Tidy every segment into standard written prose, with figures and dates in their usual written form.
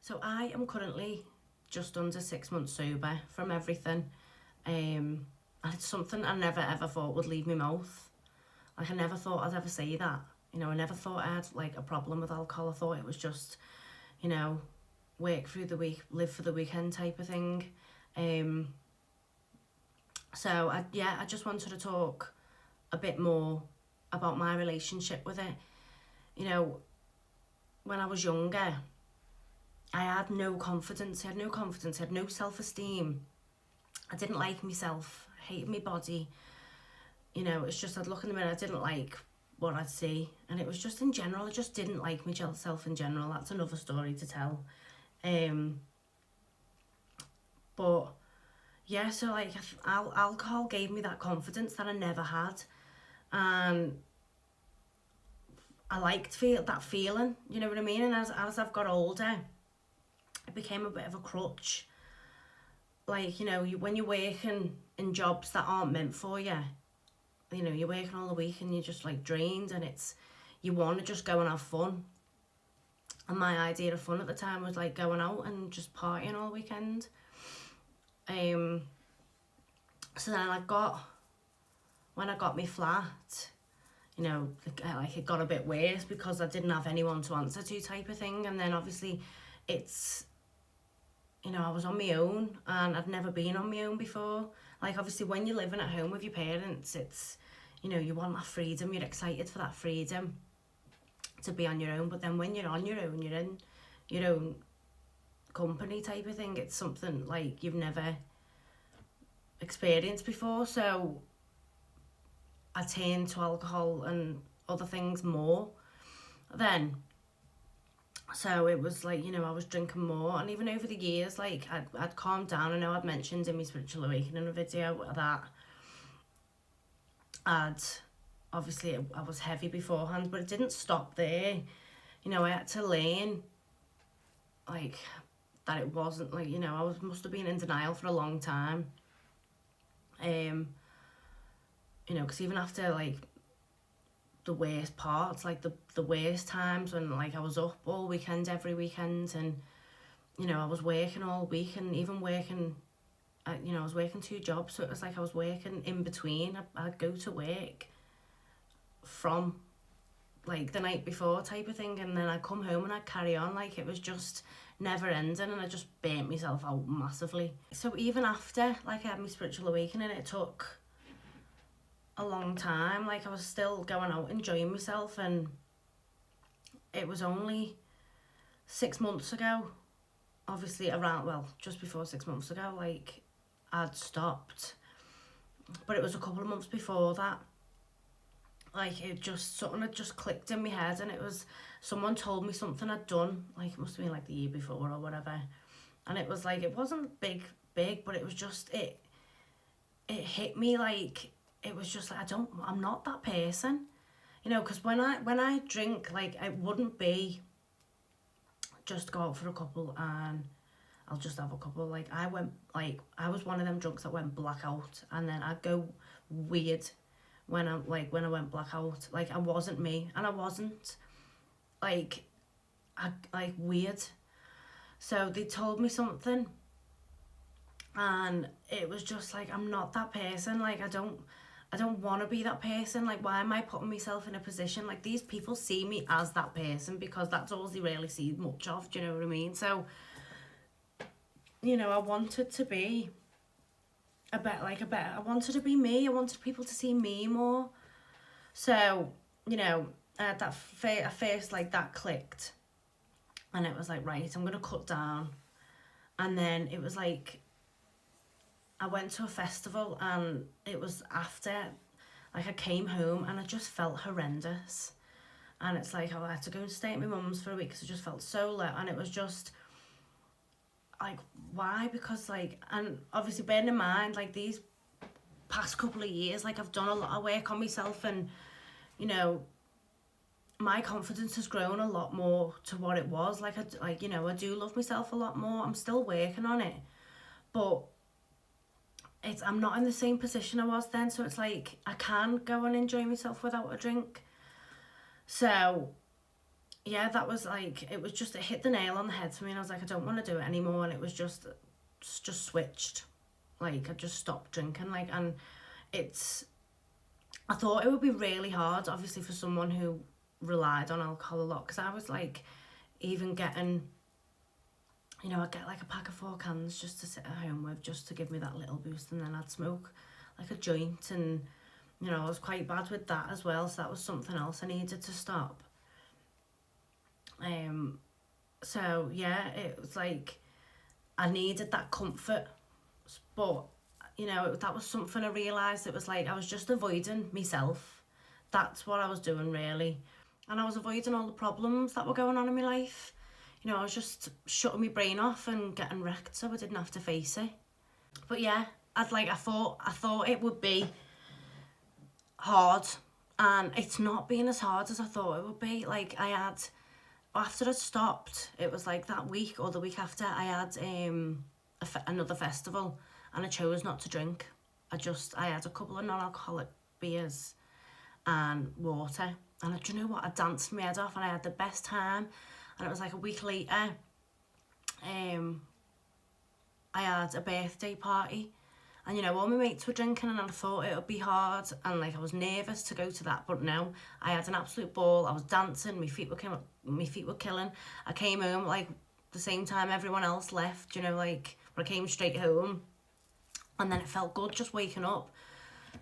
So I am currently just under 6 months sober from everything. And it's something I never ever thought would leave my mouth. Like, I never thought I'd ever say that. I never thought I had like a problem with alcohol. I thought it was just, work through the week, live for the weekend type of thing. So I just wanted to talk a bit more about my relationship with it. When I was younger, I had no confidence. I had no self-esteem. I didn't like myself. I hated my body. It's just I'd look in the mirror, I didn't like what I'd see. And it was just in general, I just didn't like myself in general. That's another story to tell. But yeah, so like alcohol gave me that confidence that I never had. And I liked that feeling, you know what I mean? And as I've got older, it became a bit of a crutch. Like, when you're working in jobs that aren't meant for you, you're working all the week and you're just like drained, and you want to just go and have fun. And my idea of fun at the time was like going out and just partying all weekend. So then when I got my flat, like it got a bit worse because I didn't have anyone to answer to type of thing. And then obviously it's, I was on my own and I'd never been on my own before. Like, obviously when you're living at home with your parents, it's, you want that freedom, you're excited for that freedom to be on your own. But then when you're on your own, you're in your own company type of thing. It's something like you've never experienced before. So I turned to alcohol and other things more then. So it was like, I was drinking more. And even over the years, like, I'd calmed down. I know I'd mentioned in my Spiritual Awakening video that obviously I was heavy beforehand, but it didn't stop there. I had to learn, like, that it wasn't, like, I must have been in denial for a long time. Because even after, like, the worst parts, like the worst times when like I was up all weekend, every weekend, and I was working all week, and even working, I was working 2 jobs, so it was like I was working in between. I'd go to work from like the night before type of thing, and then I'd come home and I'd carry on. Like, it was just never ending, and I just burnt myself out massively. So even after like I had my Spiritual Awakening, it took a long time. Like, I was still going out enjoying myself, and it was only 6 months ago, obviously just before 6 months ago, like, I'd stopped. But it was a couple of months before that, like, something had just clicked in my head, and it was someone told me something I'd done, like, it must have been like the year before or whatever, and it was like, it wasn't big, but it was just, it hit me. Like, it was just like, I'm not that person, because when I drink, like, it wouldn't be just go out for a couple and I'll just have a couple. Like, I was one of them drunks that went blackout, and then I'd go weird when I went blackout. Like, I wasn't me, and I wasn't, like, weird. So they told me something, and it was just like, I'm not that person. Like, I don't want to be that person. Like, why am I putting myself in a position? Like, these people see me as that person because that's all they really see much of, do you know what I mean? So, I wanted to be I wanted to be me. I wanted people to see me more. So, that first, like, that clicked, and it was like, right, I'm going to cut down. And then it was like, I went to a festival, and it was after, like, I came home and I just felt horrendous. And it's like, I had to go and stay at my mum's for a week because I just felt so low. And it was just like, why? Because, like, and obviously bearing in mind, like, these past couple of years, like, I've done a lot of work on myself, and my confidence has grown a lot more to what it was. Like, I do love myself a lot more. I'm still working on it, but I'm not in the same position I was then. So it's like, I can go and enjoy myself without a drink. So yeah, that was like, it was just, it hit the nail on the head for me, and I was like, I don't want to do it anymore. And it was just switched. Like, I just stopped drinking. Like, and it's, I thought it would be really hard, obviously, for someone who relied on alcohol a lot, because I was like, even getting, you know, I'd get like a pack of 4 cans just to sit at home with, just to give me that little boost, and then I'd smoke like a joint, and, you know, I was quite bad with that as well, so that was something else I needed to stop. So yeah, it was like, I needed that comfort, but, you know, that was something I realised, it was like, I was just avoiding myself. That's what I was doing, really. And I was avoiding all the problems that were going on in my life. You know, I was just shutting my brain off and getting wrecked so I didn't have to face it. But yeah, I thought it would be hard, and it's not been as hard as I thought it would be. Like, after I stopped, it was like that week or the week after, I had another festival, and I chose not to drink. I had a couple of non-alcoholic beers and water, and do you know what, I danced my head off, and I had the best time. And it was like a week later, I had a birthday party, and, you know, all my mates were drinking, and I thought it would be hard, and like I was nervous to go to that, but no, I had an absolute ball. I was dancing, my feet were killing. I came home like the same time everyone else left, you know, like, but I came straight home, and then it felt good just waking up,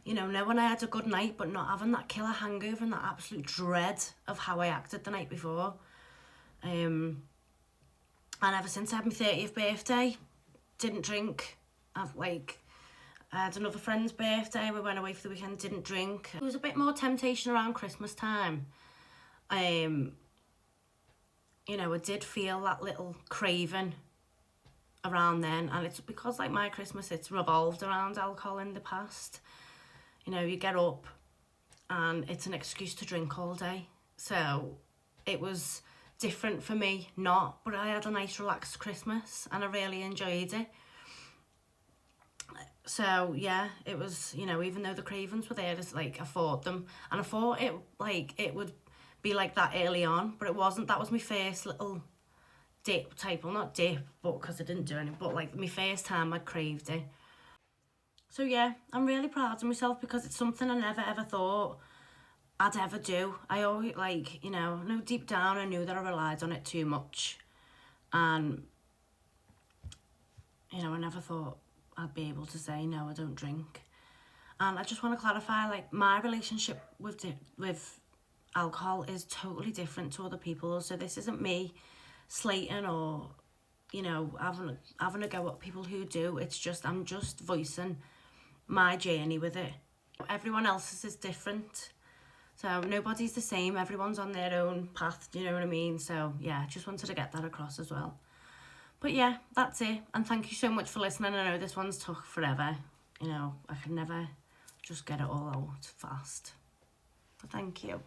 you know, knowing I had a good night, but not having that killer hangover and that absolute dread of how I acted the night before. And ever since I had my 30th birthday, didn't drink. I had another friend's birthday, we went away for the weekend, didn't drink. There was a bit more temptation around Christmas time. You know, I did feel that little craving around then, and it's because, like, my Christmas, it's revolved around alcohol in the past. You know, you get up and it's an excuse to drink all day. So it was different for me, but I had a nice relaxed Christmas, and I really enjoyed it. So yeah, it was, you know, even though the cravings were there, it's like I fought them, and I thought it would be like that early on, but it wasn't. That was my first little dip type, well, not dip, but because I didn't do anything, but like my first time I'd craved it. So yeah, I'm really proud of myself, because it's something I never ever thought I'd ever do. I always, like, you know, deep down I knew that I relied on it too much, and, you know, I never thought I'd be able to say, no, I don't drink. And I just want to clarify, like, my relationship with alcohol is totally different to other people's. So this isn't me slating or, you know, having a go at people who do. It's just, I'm just voicing my journey with it. Everyone else's is different. So nobody's the same. Everyone's on their own path, do you know what I mean? So yeah, just wanted to get that across as well. But yeah, that's it. And thank you so much for listening. I know this one's took forever. You know, I can never just get it all out fast. But thank you.